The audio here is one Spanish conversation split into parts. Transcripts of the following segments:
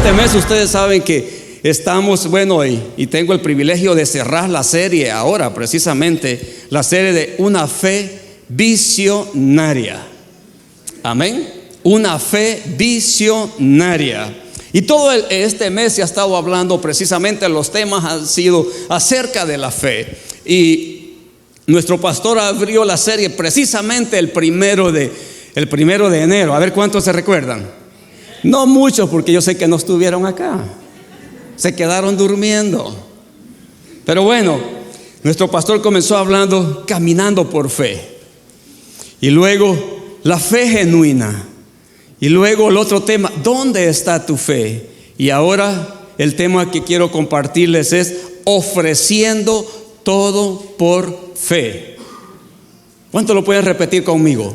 este mes ustedes saben que estamos, y tengo el privilegio de cerrar la serie ahora, precisamente, la serie de una fe visionaria. Amén. Una fe visionaria. Y todo este mes se ha estado hablando precisamente, los temas han sido acerca de la fe. Y nuestro pastor abrió la serie precisamente el primero de enero. A ver cuántos se recuerdan. No muchos, porque yo sé que no estuvieron acá. Se quedaron durmiendo. Pero bueno, nuestro pastor comenzó hablando caminando por fe. Y luego la fe genuina. Y luego el otro tema, ¿dónde está tu fe? Y ahora el tema que quiero compartirles es ofreciendo todo por fe. ¿Cuánto lo pueden repetir conmigo?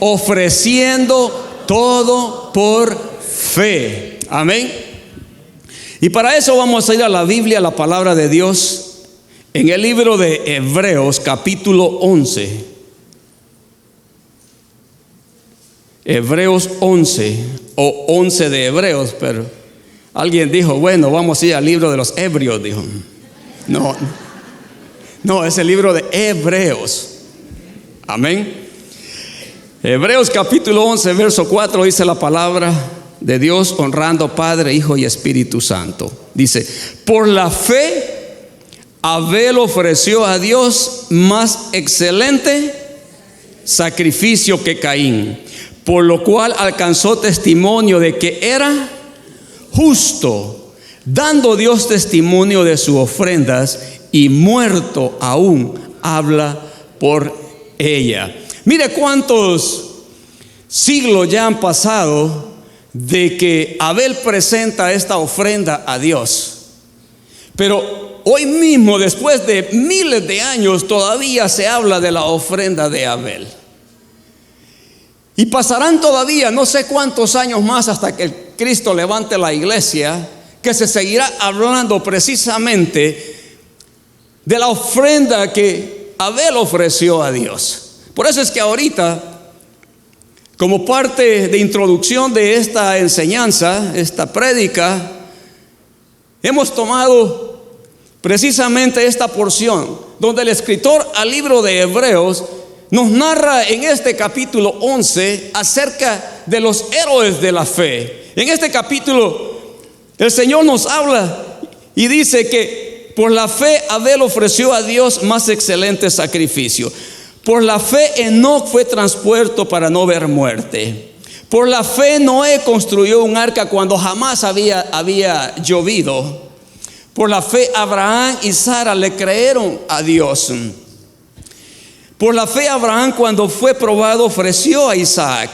Ofreciendo todo por fe. Amén. Y para eso vamos a ir a la Biblia, a la palabra de Dios, en el libro de Hebreos, capítulo 11. Hebreos 11 o 11 de Hebreos, pero alguien dijo, bueno, vamos a ir al libro de los Hebreos, dijo. No, es el libro de Hebreos. Amén. Hebreos capítulo 11, verso 4 dice la palabra de Dios, honrando Padre, Hijo y Espíritu Santo. Dice, por la fe Abel ofreció a Dios más excelente sacrificio que Caín, por lo cual alcanzó testimonio de que era justo, dando Dios testimonio de sus ofrendas, y muerto aún habla por ella. Mire cuántos siglos ya han pasado de que Abel presenta esta ofrenda a Dios. Pero hoy mismo, después de miles de años, todavía se habla de la ofrenda de Abel. Y pasarán todavía no sé cuántos años más hasta que Cristo levante la iglesia, que se seguirá hablando precisamente de la ofrenda que Abel ofreció a Dios. Por eso es que ahorita, como parte de introducción de esta enseñanza, esta prédica, hemos tomado precisamente esta porción, donde el escritor al libro de Hebreos nos narra en este capítulo 11 acerca de los héroes de la fe. En este capítulo el Señor nos habla y dice que por la fe Abel ofreció a Dios más excelente sacrificio. Por la fe Enoc fue transpuesto para no ver muerte. Por la fe Noé construyó un arca cuando jamás había llovido. Por la fe Abraham y Sara le creyeron a Dios. Por la fe Abraham, cuando fue probado, ofreció a Isaac.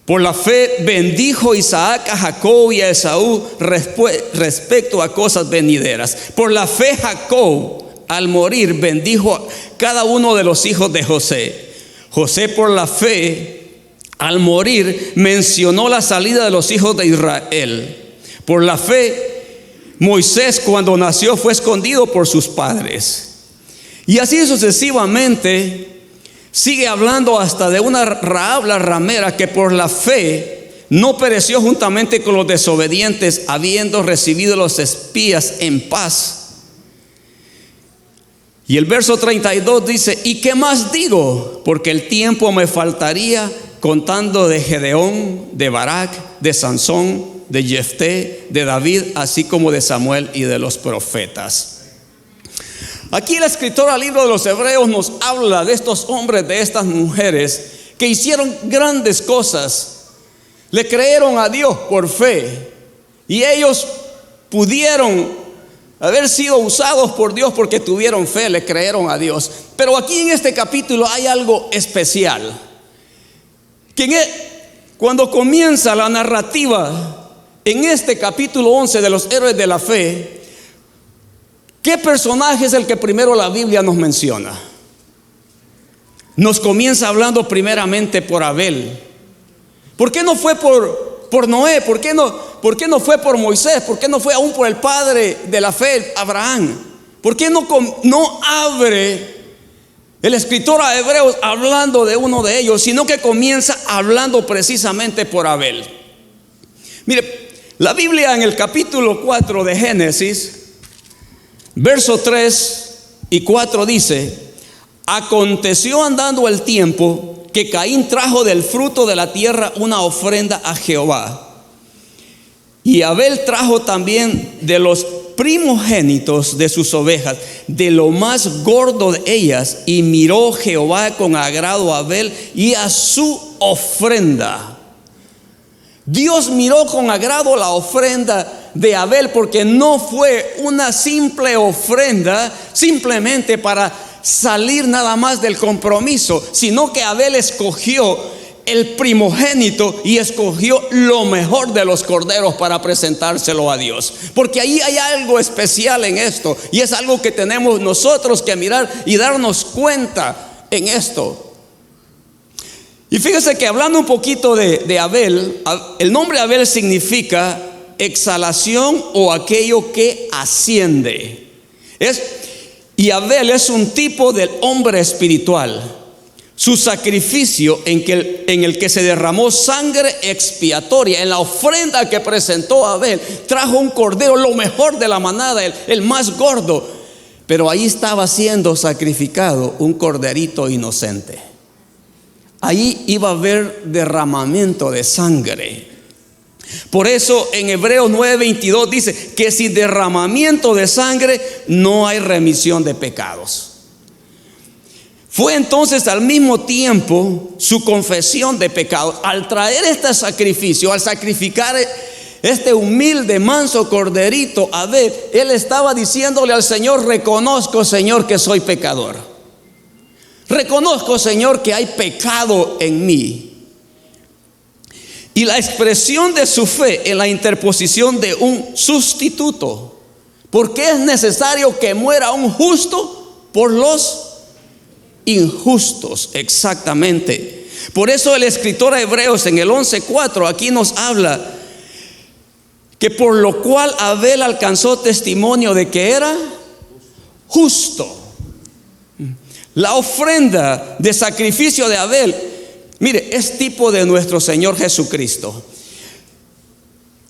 Por la fe bendijo Isaac a Jacob y a Esaú respecto a cosas venideras. Por la fe Jacob, al morir, bendijo a cada uno de los hijos de José. José, por la fe, al morir, mencionó la salida de los hijos de Israel. Por la fe, Moisés, cuando nació, fue escondido por sus padres. Y así sucesivamente, sigue hablando hasta de una Rahab la ramera, que por la fe no pereció juntamente con los desobedientes, habiendo recibido los espías en paz. Y el verso 32 dice, ¿y qué más digo? Porque el tiempo me faltaría contando de Gedeón, de Barak, de Sansón, de Jefté, de David, así como de Samuel y de los profetas. Aquí el escritor al libro de los Hebreos nos habla de estos hombres, de estas mujeres que hicieron grandes cosas. Le creyeron a Dios por fe y ellos pudieron haber sido usados por Dios porque tuvieron fe, le creyeron a Dios. Pero aquí en este capítulo hay algo especial. Cuando comienza la narrativa en este capítulo 11 de los héroes de la fe, ¿qué personaje es el que primero la Biblia nos menciona? Nos comienza hablando primeramente por Abel. ¿Por qué no fue por Noé? ¿Por qué no fue por Moisés? ¿Por qué no fue aún por el padre de la fe, Abraham? ¿Por qué no abre el escritor a Hebreos hablando de uno de ellos, sino que comienza hablando precisamente por Abel? Mire, La Biblia en el capítulo 4 de Génesis, verso 3 y 4 dice: aconteció andando el tiempo que Caín trajo del fruto de la tierra una ofrenda a Jehová. Y Abel trajo también de los primogénitos de sus ovejas, de lo más gordo de ellas. Y miró Jehová con agrado a Abel y a su ofrenda. Dios miró con agrado la ofrenda de Abel, porque no fue una simple ofrenda simplemente para salir nada más del compromiso, sino que Abel escogió el primogénito y escogió lo mejor de los corderos para presentárselo a Dios. Porque ahí hay algo especial en esto, y es algo que tenemos nosotros que mirar y darnos cuenta en esto. Y fíjese que hablando un poquito de Abel, el nombre Abel significa exhalación o aquello que asciende. Y Abel es un tipo del hombre espiritual. Su sacrificio en el que se derramó sangre expiatoria, en la ofrenda que presentó Abel, trajo un cordero, lo mejor de la manada, el más gordo. Pero ahí estaba siendo sacrificado un corderito inocente. Ahí iba a haber derramamiento de sangre. Por eso en Hebreos 9:22 dice que sin derramamiento de sangre no hay remisión de pecados. Fue entonces al mismo tiempo su confesión de pecados. Al traer este sacrificio, al sacrificar este humilde, manso corderito, Abel, él estaba diciéndole al Señor: reconozco, Señor, que soy pecador. Reconozco, Señor, que hay pecado en mí. Y la expresión de su fe en la interposición de un sustituto, porque es necesario que muera un justo por los injustos, exactamente. Por eso el escritor a Hebreos en el 11:4 aquí nos habla que por lo cual Abel alcanzó testimonio de que era justo. La ofrenda de sacrificio de Abel, mire, es tipo de nuestro Señor Jesucristo.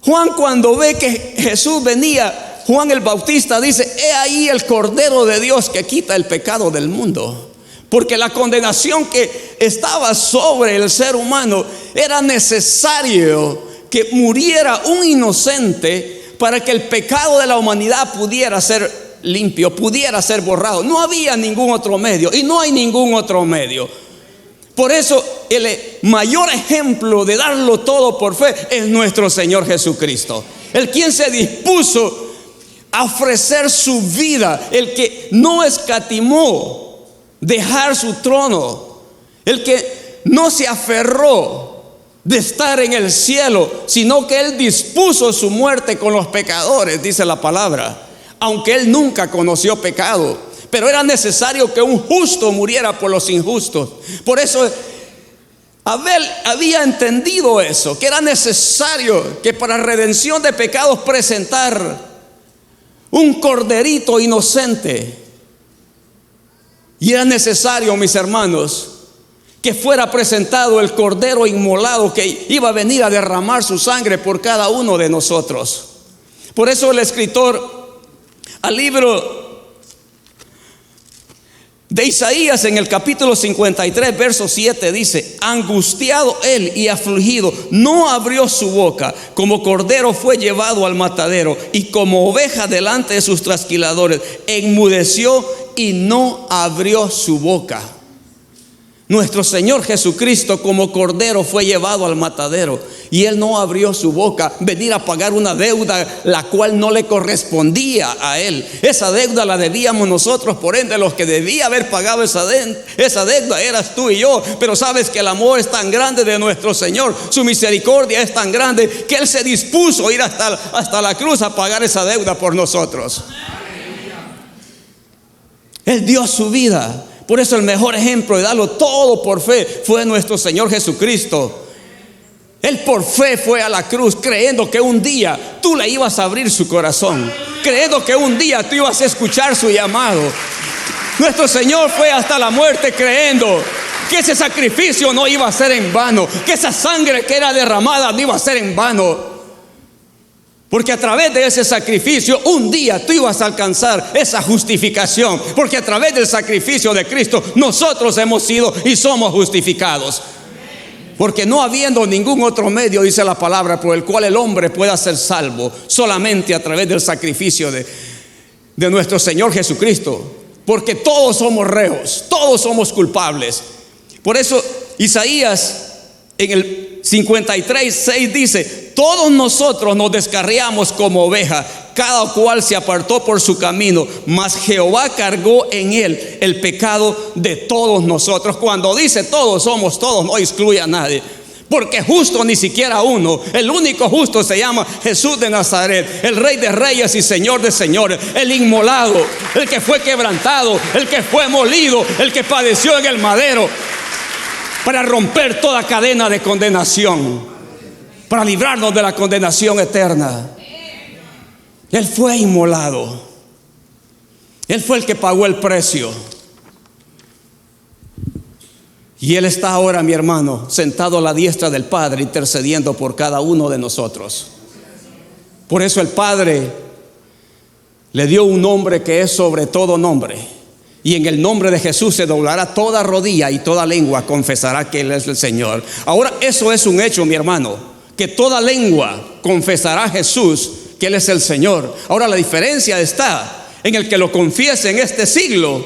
Juan, cuando ve que Jesús venía, Juan el Bautista dice: he ahí el Cordero de Dios que quita el pecado del mundo. Porque la condenación que estaba sobre el ser humano, era necesario que muriera un inocente para que el pecado de la humanidad pudiera ser limpio, pudiera ser borrado. No había ningún otro medio, y no hay ningún otro medio. Por eso el mayor ejemplo de darlo todo por fe es nuestro Señor Jesucristo, el quien se dispuso a ofrecer su vida, el que no escatimó dejar su trono, el que no se aferró de estar en el cielo, sino que él dispuso su muerte con los pecadores, dice la palabra. Aunque él nunca conoció pecado, pero era necesario que un justo muriera por los injustos. Por eso Abel había entendido eso, que era necesario que para redención de pecados presentar un corderito inocente. Y era necesario, mis hermanos, que fuera presentado el cordero inmolado que iba a venir a derramar su sangre por cada uno de nosotros. Por eso el escritor al libro de Isaías en el capítulo 53, verso 7 dice: angustiado él y afligido, no abrió su boca. Como cordero fue llevado al matadero, y como oveja delante de sus trasquiladores, enmudeció y no abrió su boca. Nuestro Señor Jesucristo como cordero fue llevado al matadero, y él no abrió su boca, venir a pagar una deuda la cual no le correspondía a él. Esa deuda la debíamos nosotros, por ende los que debía haber pagado esa deuda eras tú y yo. Pero sabes que el amor es tan grande de nuestro Señor, su misericordia es tan grande, que él se dispuso a ir hasta la cruz a pagar esa deuda por nosotros. Él dio su vida. Por eso el mejor ejemplo de darlo todo por fe fue nuestro Señor Jesucristo. Él por fe fue a la cruz, creyendo que un día tú le ibas a abrir su corazón, creyendo que un día tú ibas a escuchar su llamado. Nuestro Señor fue hasta la muerte creyendo que ese sacrificio no iba a ser en vano, que esa sangre que era derramada no iba a ser en vano. Porque a través de ese sacrificio, un día tú ibas a alcanzar esa justificación. Porque a través del sacrificio de Cristo, nosotros hemos sido y somos justificados. Porque no habiendo ningún otro medio, dice la palabra, por el cual el hombre pueda ser salvo, solamente a través del sacrificio de nuestro Señor Jesucristo. Porque todos somos reos, todos somos culpables. Por eso Isaías en el 53:6 dice: todos nosotros nos descarriamos como oveja, cada cual se apartó por su camino, mas Jehová cargó en él el pecado de todos nosotros. Cuando dice todos, somos todos, no excluye a nadie. Porque justo ni siquiera uno. El único justo se llama Jesús de Nazaret, el Rey de Reyes y Señor de Señores, el inmolado, el que fue quebrantado, el que fue molido, el que padeció en el madero, para romper toda cadena de condenación, para librarnos de la condenación eterna. Él fue inmolado. Él fue el que pagó el precio. Y Él está ahora, mi hermano, sentado a la diestra del Padre, intercediendo por cada uno de nosotros. Por eso el Padre le dio un nombre que es sobre todo nombre. Y en el nombre de Jesús se doblará toda rodilla y toda lengua confesará que Él es el Señor. Ahora eso es un hecho, mi hermano, que toda lengua confesará a Jesús que Él es el Señor. Ahora la diferencia está en el que lo confiese en este siglo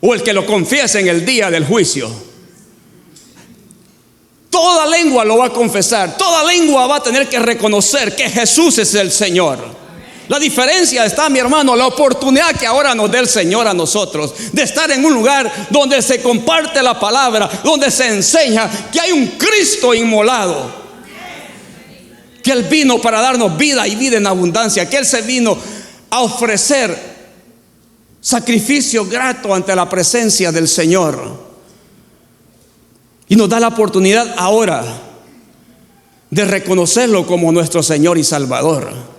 o el que lo confiese en el día del juicio. Toda lengua lo va a confesar, toda lengua va a tener que reconocer que Jesús es el Señor. La diferencia está, mi hermano, la oportunidad que ahora nos da el Señor a nosotros de estar en un lugar donde se comparte la palabra, donde se enseña que hay un Cristo inmolado, que Él vino para darnos vida y vida en abundancia, que Él se vino a ofrecer sacrificio grato ante la presencia del Señor. Y nos da la oportunidad ahora de reconocerlo como nuestro Señor y Salvador.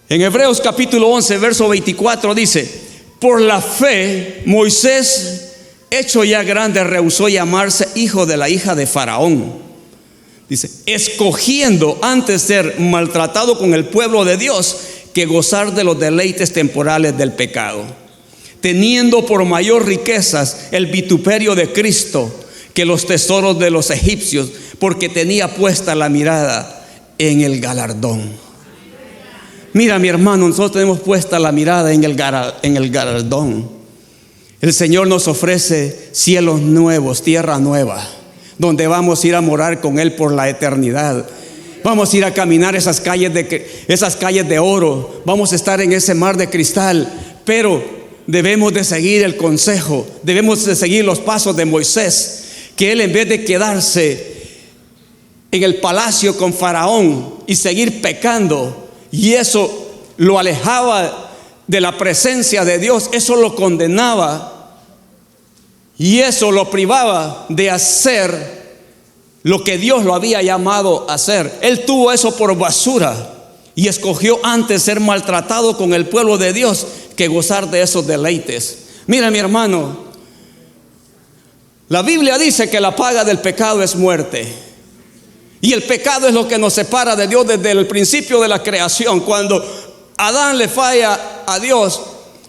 En Hebreos capítulo 11, verso 24 dice: por la fe Moisés, hecho ya grande, rehusó llamarse hijo de la hija de Faraón. Dice, escogiendo antes ser maltratado con el pueblo de Dios que gozar de los deleites temporales del pecado, teniendo por mayor riquezas el vituperio de Cristo que los tesoros de los egipcios, porque tenía puesta la mirada en el galardón. Mira, mi hermano, nosotros tenemos puesta la mirada en el galardón. El Señor nos ofrece cielos nuevos, tierra nueva, donde vamos a ir a morar con Él por la eternidad. Vamos a ir a caminar esas calles de oro. Vamos a estar en ese mar de cristal. Pero debemos de seguir el consejo, debemos de seguir los pasos de Moisés, que él, en vez de quedarse en el palacio con Faraón y seguir pecando, y eso lo alejaba de la presencia de Dios, eso lo condenaba y eso lo privaba de hacer lo que Dios lo había llamado a hacer. Él tuvo eso por basura y escogió antes ser maltratado con el pueblo de Dios que gozar de esos deleites. Mira, mi hermano, la Biblia dice que la paga del pecado es muerte. Y el pecado es lo que nos separa de Dios desde el principio de la creación. Cuando Adán le falla a Dios,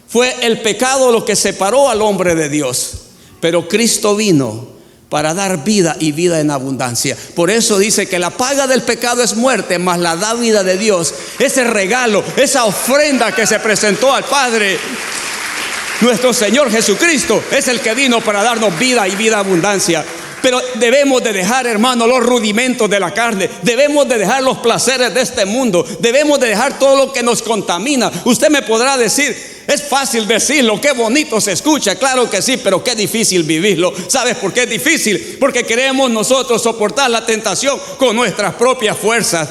fue el pecado lo que separó al hombre de Dios. Pero Cristo vino para dar vida y vida en abundancia. Por eso dice que la paga del pecado es muerte, mas la dávida de Dios, ese regalo, esa ofrenda que se presentó al Padre, nuestro Señor Jesucristo, es el que vino para darnos vida y vida abundancia. Pero debemos de dejar, hermano, los rudimentos de la carne. Debemos de dejar los placeres de este mundo. Debemos de dejar todo lo que nos contamina. Usted me podrá decir, es fácil decirlo, qué bonito se escucha. Claro que sí, pero qué difícil vivirlo. ¿Sabes por qué es difícil? Porque queremos nosotros soportar la tentación con nuestras propias fuerzas.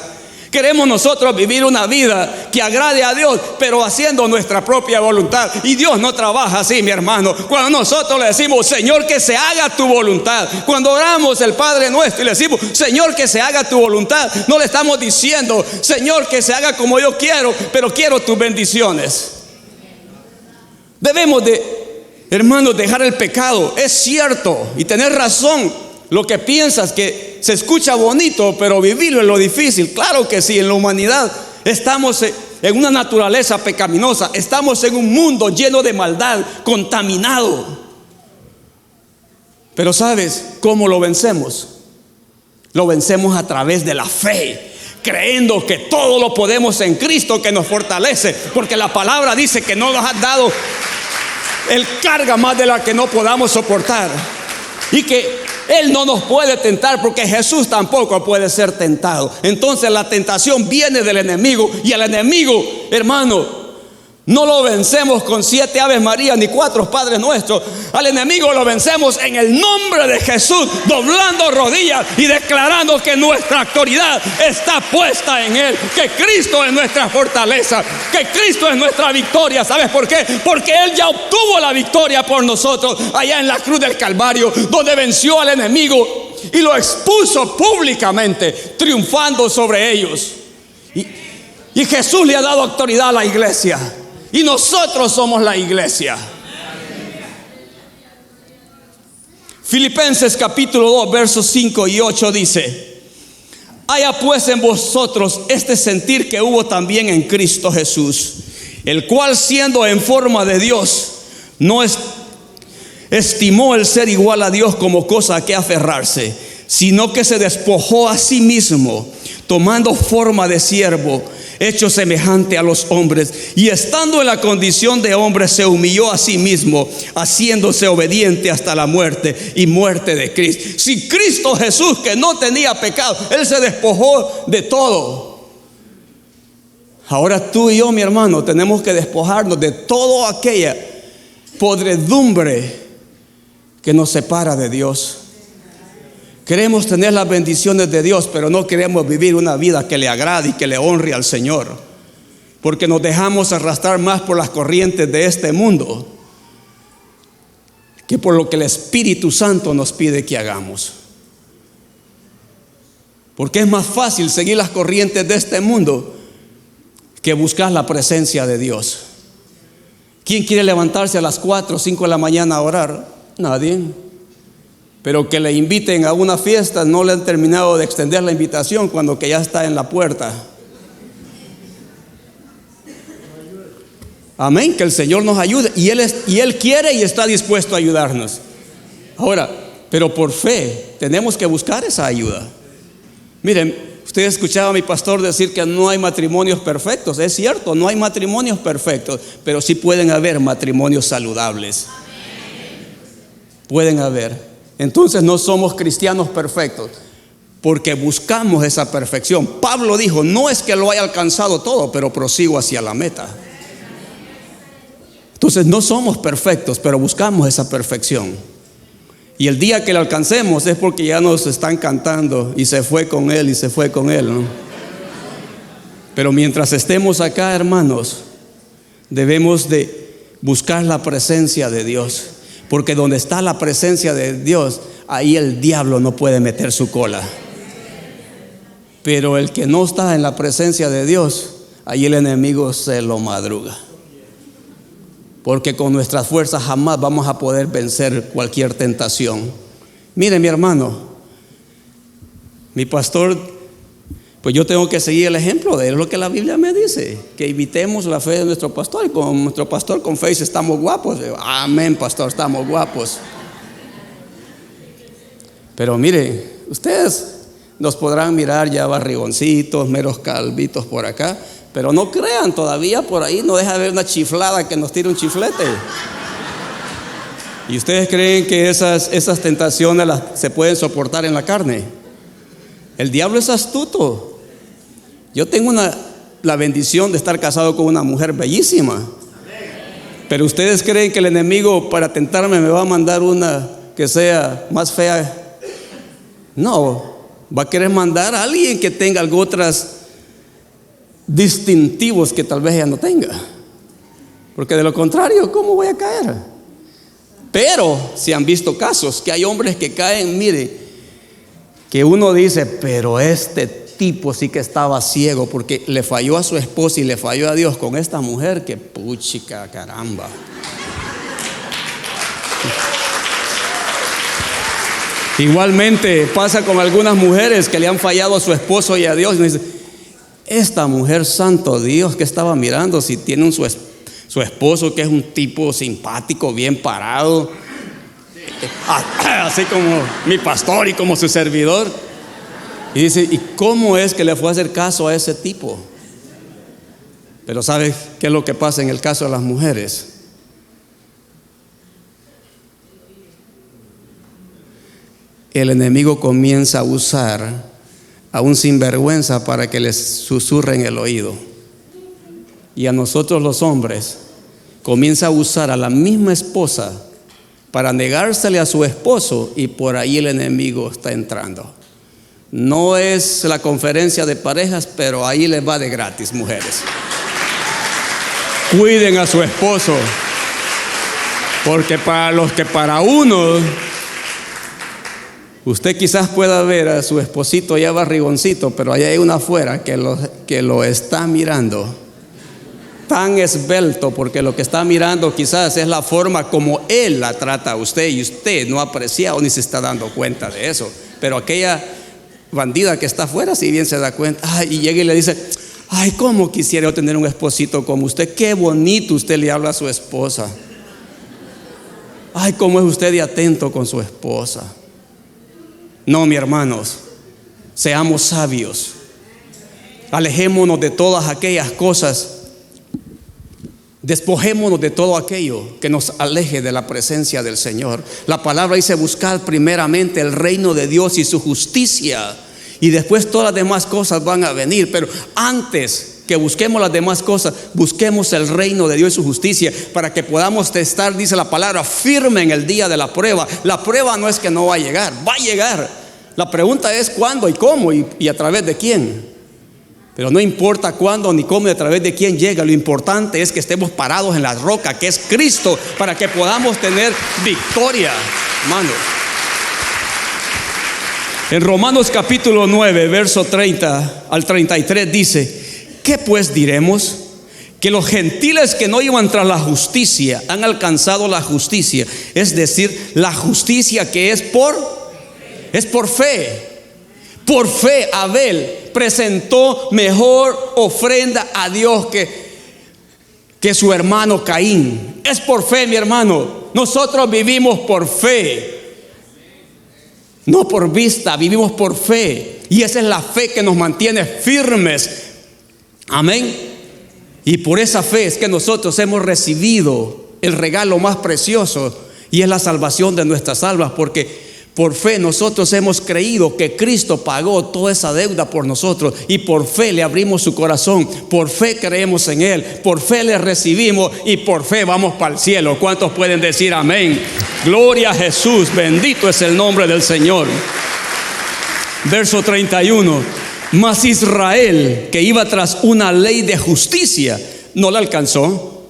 Queremos nosotros vivir una vida que agrade a Dios, pero haciendo nuestra propia voluntad. Y Dios no trabaja así, mi hermano. Cuando nosotros le decimos, Señor, que se haga tu voluntad. Cuando oramos el Padre Nuestro y le decimos, Señor, que se haga tu voluntad, no le estamos diciendo, Señor, que se haga como yo quiero, pero quiero tus bendiciones. Debemos de Hermanos, dejar el pecado es cierto y tener razón. Lo que piensas que se escucha bonito, pero vivirlo es lo difícil. Claro que sí, en la humanidad estamos en una naturaleza pecaminosa. Estamos en un mundo lleno de maldad, contaminado. Pero ¿sabes cómo lo vencemos? Lo vencemos a través de la fe, creyendo que todo lo podemos en Cristo que nos fortalece, porque la palabra dice que no nos ha dado el carga más de la que no podamos soportar, y que Él no nos puede tentar, porque Jesús tampoco puede ser tentado. Entonces la tentación viene del enemigo, y al enemigo, hermano, no lo vencemos con 7 Aves María ni 4 Padres Nuestros. Al enemigo lo vencemos en el nombre de Jesús, doblando rodillas y declarando que nuestra autoridad está puesta en Él, que Cristo es nuestra fortaleza, que Cristo es nuestra victoria. ¿Sabes por qué? Porque Él ya obtuvo la victoria por nosotros allá en la cruz del Calvario, donde venció al enemigo y lo expuso públicamente, triunfando sobre ellos. Y Jesús le ha dado autoridad a la iglesia. Y nosotros somos la iglesia. Filipenses capítulo 2 versos 5 y 8 dice: haya pues en vosotros este sentir que hubo también en Cristo Jesús, el cual siendo en forma de Dios, no estimó el ser igual a Dios como cosa a que aferrarse, sino que se despojó a sí mismo, tomando forma de siervo, hecho semejante a los hombres, y estando en la condición de hombre se humilló a sí mismo, haciéndose obediente hasta la muerte y muerte de Cristo. Si Cristo Jesús, que no tenía pecado, Él se despojó de todo. Ahora tú y yo, mi hermano, tenemos que despojarnos de toda aquella podredumbre que nos separa de Dios. Queremos tener las bendiciones de Dios, pero no queremos vivir una vida que le agrade y que le honre al Señor, porque nos dejamos arrastrar más por las corrientes de este mundo que por lo que el Espíritu Santo nos pide que hagamos. Porque es más fácil seguir las corrientes de este mundo que buscar la presencia de Dios. ¿Quién quiere levantarse a las 4 o 5 de la mañana a orar? Nadie. Pero que le inviten a una fiesta, no le han terminado de extender la invitación cuando que ya está en la puerta. Amén, que el Señor nos ayude. Y Él quiere y está dispuesto a ayudarnos. Ahora, pero por fe tenemos que buscar esa ayuda. Miren, usted escuchaba a mi pastor decir que no hay matrimonios perfectos. Es cierto, no hay matrimonios perfectos, pero sí pueden haber matrimonios saludables. Pueden haber. Entonces no somos cristianos perfectos, porque buscamos esa perfección. Pablo dijo: no es que lo haya alcanzado todo, pero prosigo hacia la meta. Entonces no somos perfectos, pero buscamos esa perfección. Y el día que la alcancemos es porque ya nos están cantando: y se fue con él, y se fue con él, ¿no? Pero mientras estemos acá, hermanos, debemos de buscar la presencia de Dios. Porque donde está la presencia de Dios, ahí el diablo no puede meter su cola. Pero el que no está en la presencia de Dios, ahí el enemigo se lo madruga. Porque con nuestras fuerzas jamás vamos a poder vencer cualquier tentación. Mire, mi hermano, mi pastor, pues yo tengo que seguir el ejemplo de él. Es lo que la Biblia me dice, que imitemos la fe de nuestro pastor. Y con nuestro pastor, con fe, estamos guapos. Amén, pastor, estamos guapos. Pero mire, ustedes nos podrán mirar ya barrigoncitos, meros calvitos por acá, pero no crean, todavía por ahí no deja de haber una chiflada que nos tire un chiflete. ¿Y ustedes creen que esas tentaciones se pueden soportar en la carne? El diablo es astuto. Yo tengo la bendición de estar casado con una mujer bellísima. Pero ustedes creen que el enemigo para tentarme me va a mandar una que sea más fea. No, va a querer mandar a alguien que tenga algo otras distintivos que tal vez ella no tenga. Porque de lo contrario, ¿cómo voy a caer? Pero si han visto casos que hay hombres que caen, mire, que uno dice: pero este tipo sí que estaba ciego, porque le falló a su esposa y le falló a Dios con esta mujer, que puchica, caramba. Igualmente pasa con algunas mujeres que le han fallado a su esposo y a Dios. Y dice, esta mujer, santo Dios, que estaba mirando si tiene su esposo que es un tipo simpático, bien parado, así como mi pastor y como su servidor. Y dice, ¿y cómo es que le fue a hacer caso a ese tipo? Pero ¿sabe qué es lo que pasa en el caso de las mujeres? El enemigo comienza a usar a un sinvergüenza para que les susurre en el oído. Y a nosotros los hombres comienza a usar a la misma esposa para negársele a su esposo, y por ahí el enemigo está entrando. No es la conferencia de parejas, pero ahí les va de gratis, mujeres. Cuiden a su esposo, porque para uno, usted quizás pueda ver a su esposito ya barrigoncito, pero allá hay una afuera que lo está mirando tan esbelto, porque lo que está mirando quizás es la forma como él la trata a usted, y usted no ha apreciado ni se está dando cuenta de eso. Pero aquella bandida que está afuera, si bien se da cuenta, y llega y le dice, ay, cómo quisiera yo tener un esposito como usted, qué bonito usted le habla a su esposa, ay, cómo es usted de atento con su esposa. No, mis hermanos, seamos sabios, alejémonos de todas aquellas cosas, despojémonos de todo aquello que nos aleje de la presencia del Señor. La palabra dice, buscar primeramente el reino de Dios y su justicia, y después todas las demás cosas van a venir. Pero antes que busquemos las demás cosas, busquemos el reino de Dios y su justicia, para que podamos estar, dice la palabra, firme en el día de la prueba. La prueba no es que no va a llegar, va a llegar. La pregunta es cuándo y cómo y a través de quién. Pero no importa cuándo ni cómo y a través de quién llega, lo importante es que estemos parados en la roca que es Cristo, para que podamos tener victoria, hermanos. En Romanos capítulo 9, verso 30 al 33 dice, ¿qué pues diremos? Que los gentiles que no iban tras la justicia han alcanzado la justicia, es decir, la justicia que es por fe. Por fe Abel presentó mejor ofrenda a Dios que su hermano Caín. Es por fe, mi hermano. Nosotros vivimos por fe, no por vista, vivimos por fe. Y esa es la fe que nos mantiene firmes. Amén. Y por esa fe es que nosotros hemos recibido el regalo más precioso, y es la salvación de nuestras almas, porque por fe nosotros hemos creído que Cristo pagó toda esa deuda por nosotros, y por fe le abrimos su corazón, por fe creemos en Él, por fe le recibimos, y por fe vamos para el cielo. ¿Cuántos pueden decir amén? Gloria a Jesús, bendito es el nombre del Señor. Verso 31, mas Israel, que iba tras una ley de justicia, no la alcanzó.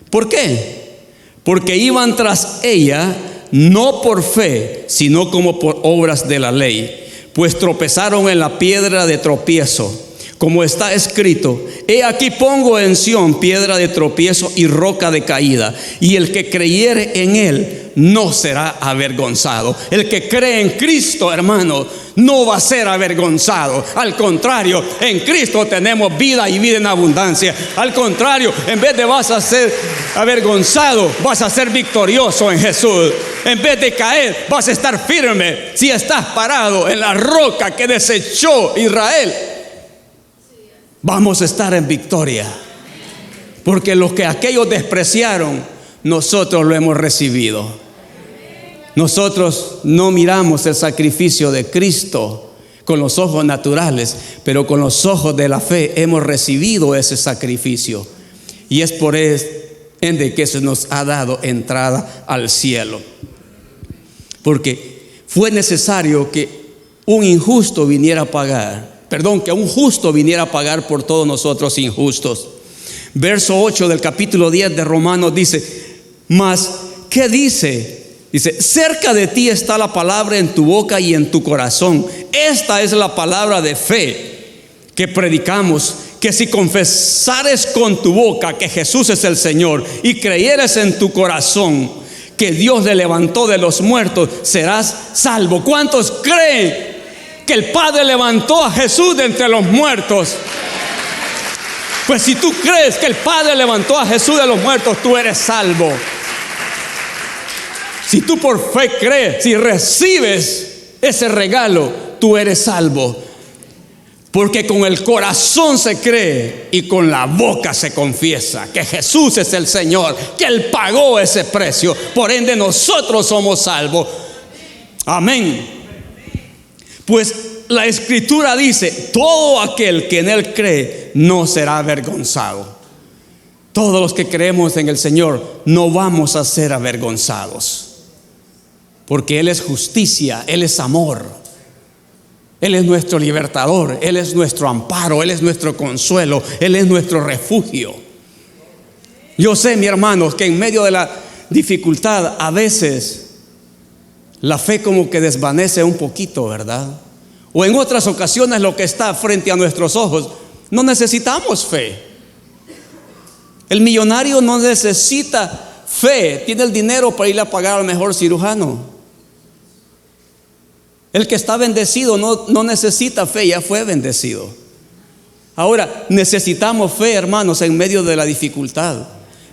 ¿Por qué? Porque iban tras ella no por fe, sino como por obras de la ley, pues tropezaron en la piedra de tropiezo, como está escrito, he aquí pongo en Sión piedra de tropiezo y roca de caída, y el que creyere en él no será avergonzado. El que cree en Cristo, hermano, no va a ser avergonzado. Al contrario, en Cristo tenemos vida y vida en abundancia. Al contrario, en vez de vas a ser avergonzado, vas a ser victorioso en Jesús. En vez de caer, vas a estar firme. Si estás parado en la roca que desechó Israel, vamos a estar en victoria, porque lo que aquellos despreciaron, nosotros lo hemos recibido. Nosotros no miramos el sacrificio de Cristo con los ojos naturales, pero con los ojos de la fe hemos recibido ese sacrificio, y es por ende que se nos ha dado entrada al cielo, porque fue necesario que un injusto viniera a pagar, que un justo viniera a pagar por todos nosotros injustos. Verso 8 del capítulo 10 de Romanos dice, mas ¿qué dice? Dice, cerca de ti está la palabra en tu boca y en tu corazón. Esta es la palabra de fe que predicamos, que si confesares con tu boca que Jesús es el Señor y creyeres en tu corazón que Dios le levantó de los muertos, serás salvo. ¿Cuántos creen que el Padre levantó a Jesús de entre los muertos? Pues si tú crees que el Padre levantó a Jesús de los muertos, tú eres salvo. Si tú por fe crees, si recibes ese regalo, tú eres salvo. Porque con el corazón se cree y con la boca se confiesa que Jesús es el Señor, que Él pagó ese precio. Por ende nosotros somos salvos. Amén. Pues la Escritura dice: todo aquel que en Él cree no será avergonzado. Todos los que creemos en el Señor no vamos a ser avergonzados, porque Él es justicia, Él es amor, Él es nuestro libertador, Él es nuestro amparo, Él es nuestro consuelo, Él es nuestro refugio. Yo sé, mi hermanos, que en medio de la dificultad a veces la fe como que desvanece un poquito, ¿verdad? O en otras ocasiones lo que está frente a nuestros ojos, no necesitamos fe. El millonario no necesita fe, tiene el dinero para ir a pagar al mejor cirujano. El que está bendecido no necesita fe, ya fue bendecido. Ahora, necesitamos fe, hermanos, en medio de la dificultad.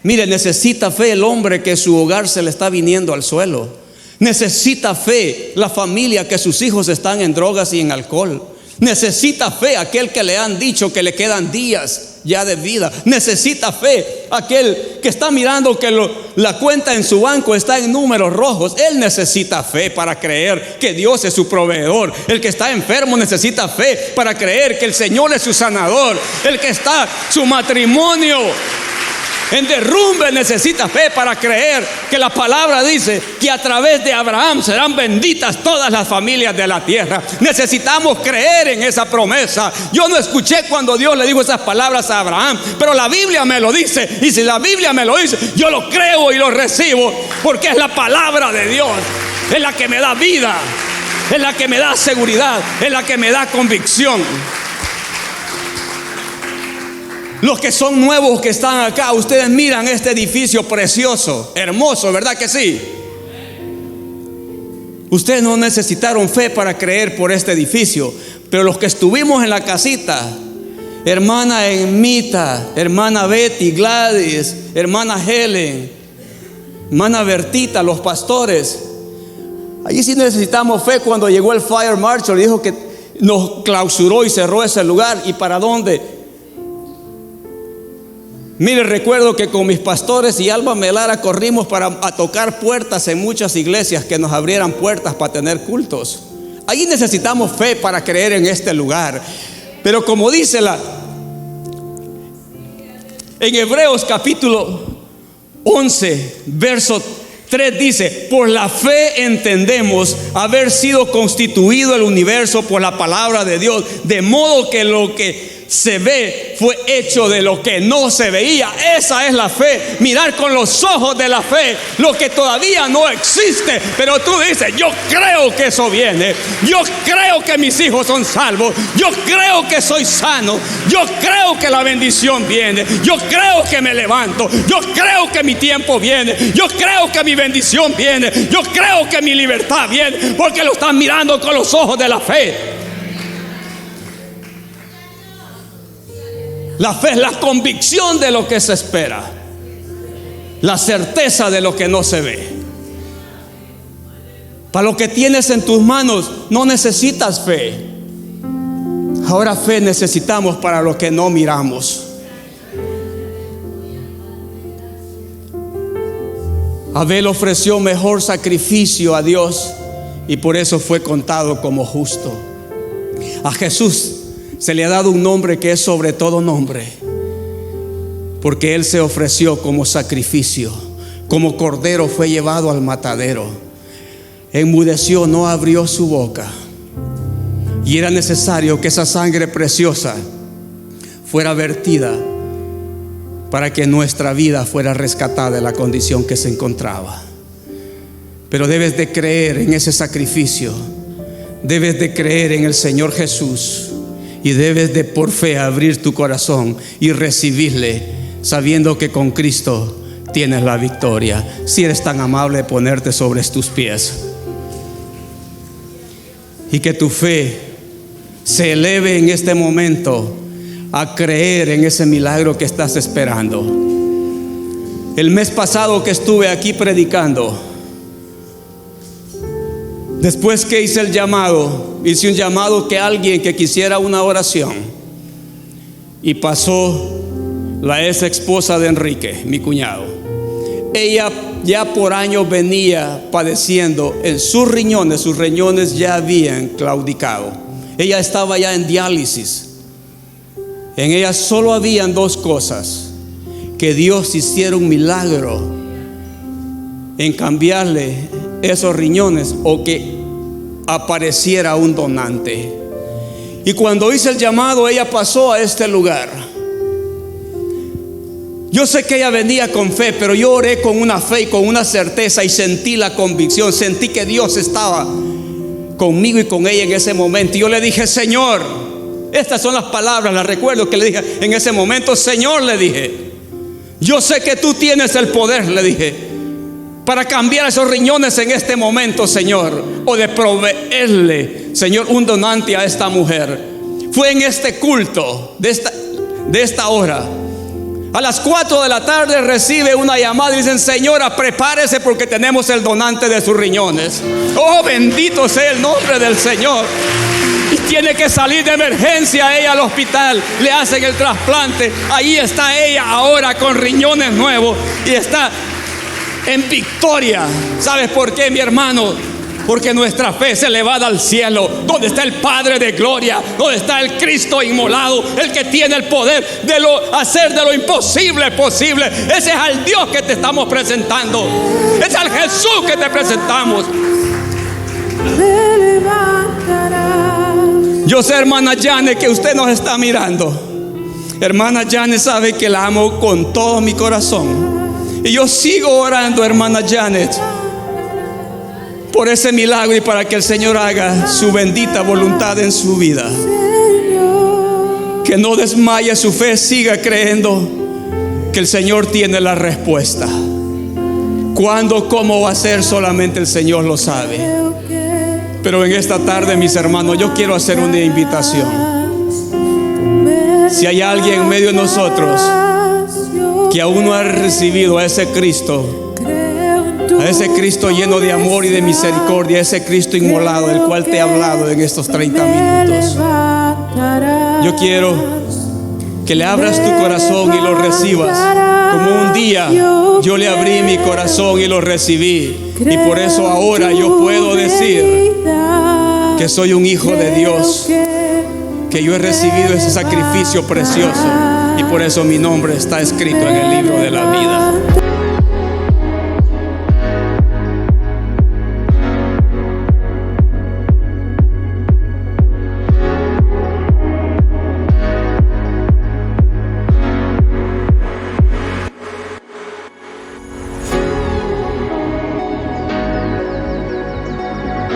Mire, necesita fe el hombre que su hogar se le está viniendo al suelo. Necesita fe la familia que sus hijos están en drogas y en alcohol. Necesita fe aquel que le han dicho que le quedan días ya de vida. Necesita fe aquel que está mirando que la cuenta en su banco está en números rojos. Él necesita fe para creer que Dios es su proveedor. El que está enfermo necesita fe para creer que el Señor es su sanador. El que está su matrimonio en derrumbe necesita fe para creer que la palabra dice que a través de Abraham serán benditas todas las familias de la tierra. Necesitamos creer en esa promesa. Yo no escuché cuando Dios le dijo esas palabras a Abraham, pero la Biblia me lo dice. Y si la Biblia me lo dice, yo lo creo y lo recibo, porque es la palabra de Dios. Es la que me da vida, es la que me da seguridad, es la que me da convicción. Los que son nuevos que están acá, ustedes miran este edificio precioso, hermoso, ¿verdad que sí? Ustedes no necesitaron fe para creer por este edificio, pero los que estuvimos en la casita, hermana Emita, hermana Betty, Gladys, hermana Helen, hermana Bertita, los pastores, allí sí necesitamos fe. Cuando llegó el Fire Marshal, dijo que nos clausuró y cerró ese lugar. ¿Y para dónde? Mire, recuerdo que con mis pastores y Alba Melara corrimos a tocar puertas en muchas iglesias que nos abrieran puertas para tener cultos. Allí necesitamos fe para creer en este lugar. Pero como dice en Hebreos capítulo 11, verso 3 dice: por la fe entendemos haber sido constituido el universo por la palabra de Dios, de modo que lo que se ve fue hecho de lo que no se veía. Esa es la fe, mirar con los ojos de la fe lo que todavía no existe, pero tú dices: yo creo que eso viene, yo creo que mis hijos son salvos, yo creo que soy sano, yo creo que la bendición viene, yo creo que me levanto, yo creo que mi tiempo viene, yo creo que mi bendición viene, yo creo que mi libertad viene, porque lo están mirando con los ojos de la fe. La fe es la convicción de lo que se espera, la certeza de lo que no se ve. Para lo que tienes en tus manos no necesitas fe. Ahora fe necesitamos para lo que no miramos. Abel ofreció mejor sacrificio a Dios y por eso fue contado como justo. A Jesús se le ha dado un nombre que es sobre todo nombre, porque Él se ofreció como sacrificio, como cordero fue llevado al matadero. Enmudeció, no abrió su boca, y era necesario que esa sangre preciosa fuera vertida para que nuestra vida fuera rescatada de la condición que se encontraba. Pero debes de creer en ese sacrificio, debes de creer en el Señor Jesús, y debes de por fe abrir tu corazón y recibirle, sabiendo que con Cristo tienes la victoria. Si eres tan amable de ponerte sobre tus pies. Y que tu fe se eleve en este momento a creer en ese milagro que estás esperando. El mes pasado que estuve aquí predicando, después que hice el llamado, hice un llamado que alguien que quisiera una oración, y pasó la ex esposa de Enrique, mi cuñado. Ella ya por años venía padeciendo en sus riñones ya habían claudicado. Ella estaba ya en diálisis. En ella solo habían dos cosas: que Dios hiciera un milagro en cambiarle esos riñones, o que apareciera un donante. Y cuando hice el llamado, ella pasó a este lugar. Yo sé que ella venía con fe, pero yo oré con una fe y con una certeza, y sentí la convicción, sentí que Dios estaba conmigo y con ella en ese momento. Y yo le dije: Señor, estas son las palabras, las recuerdo que le dije en ese momento. Señor, le dije, yo sé que tú tienes el poder, le dije, para cambiar esos riñones en este momento, Señor, o de proveerle, Señor, un donante a esta mujer. Fue en este culto de esta hora. A las 4 de la tarde recibe una llamada y dicen: señora, prepárese porque tenemos el donante de sus riñones. Oh, bendito sea el nombre del Señor. Y tiene que salir de emergencia ella al hospital. Le hacen el trasplante. Ahí está ella ahora con riñones nuevos y está en victoria. ¿Sabes por qué, mi hermano? Porque nuestra fe se elevada al cielo, donde está el Padre de gloria, donde está el Cristo inmolado, el que tiene el poder de hacer de lo imposible posible. Ese es al Dios que te estamos presentando. Ese es al Jesús que te presentamos. Yo sé, hermana Janet, que usted nos está mirando. Hermana Janet sabe que la amo con todo mi corazón. Y yo sigo orando, hermana Janet, por ese milagro y para que el Señor haga su bendita voluntad en su vida. Que no desmaye su fe, siga creyendo que el Señor tiene la respuesta. Cuándo, cómo va a ser, solamente el Señor lo sabe. Pero en esta tarde, mis hermanos, yo quiero hacer una invitación. Si hay alguien en medio de nosotros que aún no ha recibido a ese Cristo, a ese Cristo lleno de amor y de misericordia, ese Cristo inmolado del cual te he hablado en estos 30 minutos, yo quiero que le abras tu corazón y lo recibas como un día yo le abrí mi corazón y lo recibí. Y por eso ahora yo puedo decir que soy un hijo de Dios, que yo he recibido ese sacrificio precioso, y por eso mi nombre está escrito en el libro de la vida.